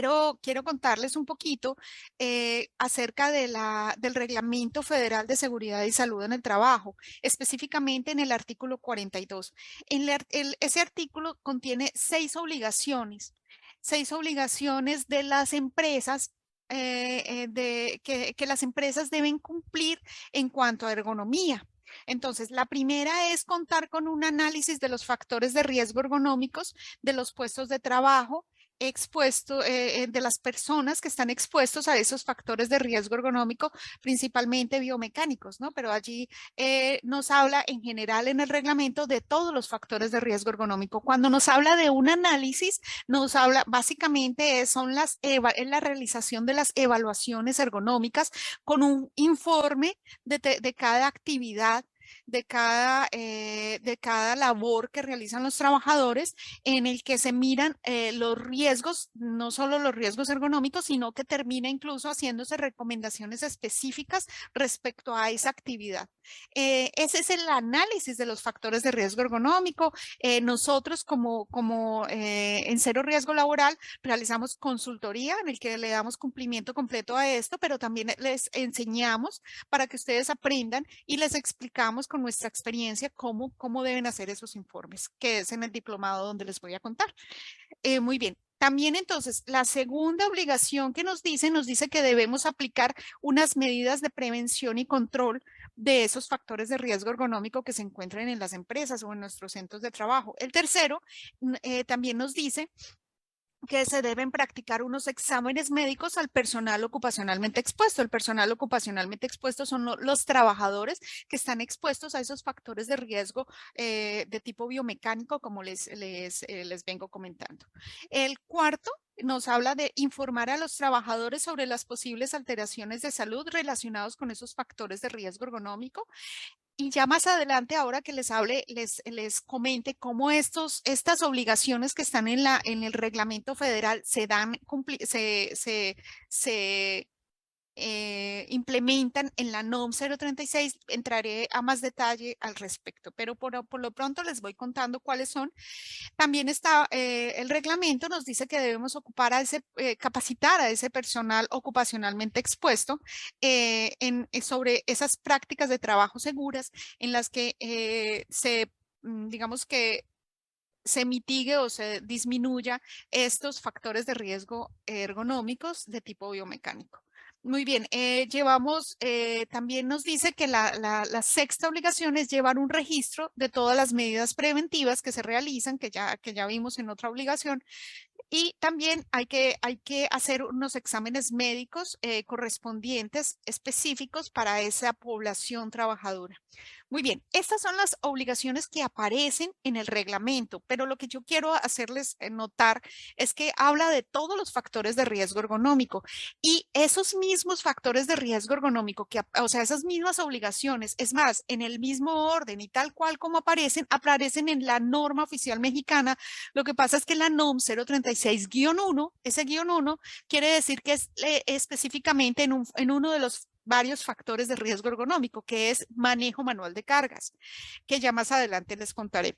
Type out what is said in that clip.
quiero contarles un poquito acerca del Reglamento Federal de Seguridad y Salud en el Trabajo, específicamente en el artículo 42. Ese artículo contiene seis obligaciones de las empresas. Que las empresas deben cumplir en cuanto a ergonomía. Entonces, la primera es contar con un análisis de los factores de riesgo ergonómicos de los puestos de trabajo de las personas que están expuestos a esos factores de riesgo ergonómico, principalmente biomecánicos, ¿no? Pero allí nos habla en general en el reglamento de todos los factores de riesgo ergonómico. Cuando nos habla de un análisis, nos habla básicamente es la realización de las evaluaciones ergonómicas con un informe de cada actividad de cada labor que realizan los trabajadores en el que se miran los riesgos, no solo los riesgos ergonómicos, sino que termina incluso haciéndose recomendaciones específicas respecto a esa actividad. Ese es el análisis de los factores de riesgo ergonómico. Nosotros en Cero Riesgo Laboral realizamos consultoría en el que le damos cumplimiento completo a esto, pero también les enseñamos para que ustedes aprendan y les explicamos con nuestra experiencia cómo deben hacer esos informes, que es en el diplomado donde les voy a contar. Muy bien. También entonces, la segunda obligación que nos dice que debemos aplicar unas medidas de prevención y control de esos factores de riesgo ergonómico que se encuentran en las empresas o en nuestros centros de trabajo. El tercero también nos dice que se deben practicar unos exámenes médicos al personal ocupacionalmente expuesto. El personal ocupacionalmente expuesto son los trabajadores que están expuestos a esos factores de riesgo de tipo biomecánico, como les vengo comentando. El cuarto nos habla de informar a los trabajadores sobre las posibles alteraciones de salud relacionados con esos factores de riesgo ergonómico. Y ya más adelante, ahora que les hable, les comente cómo estas obligaciones que están en el reglamento federal se implementan en la NOM 036, entraré a más detalle al respecto, pero por lo pronto les voy contando cuáles son. También está el reglamento, nos dice que debemos capacitar a ese personal ocupacionalmente expuesto sobre esas prácticas de trabajo seguras en las que digamos que se mitigue o se disminuya estos factores de riesgo ergonómicos de tipo biomecánico. Muy bien, también nos dice que la sexta obligación es llevar un registro de todas las medidas preventivas que se realizan, que ya vimos en otra obligación, y también hay que hacer unos exámenes médicos correspondientes específicos para esa población trabajadora. Muy bien, estas son las obligaciones que aparecen en el reglamento, pero lo que yo quiero hacerles notar es que habla de todos los factores de riesgo ergonómico y esos mismos factores de riesgo ergonómico, o sea, esas mismas obligaciones, es más, en el mismo orden y tal cual como aparecen en la norma oficial mexicana. Lo que pasa es que la NOM 036-1, ese guión 1, quiere decir que es específicamente en uno de los varios factores de riesgo ergonómico, que es manejo manual de cargas, que ya más adelante les contaré.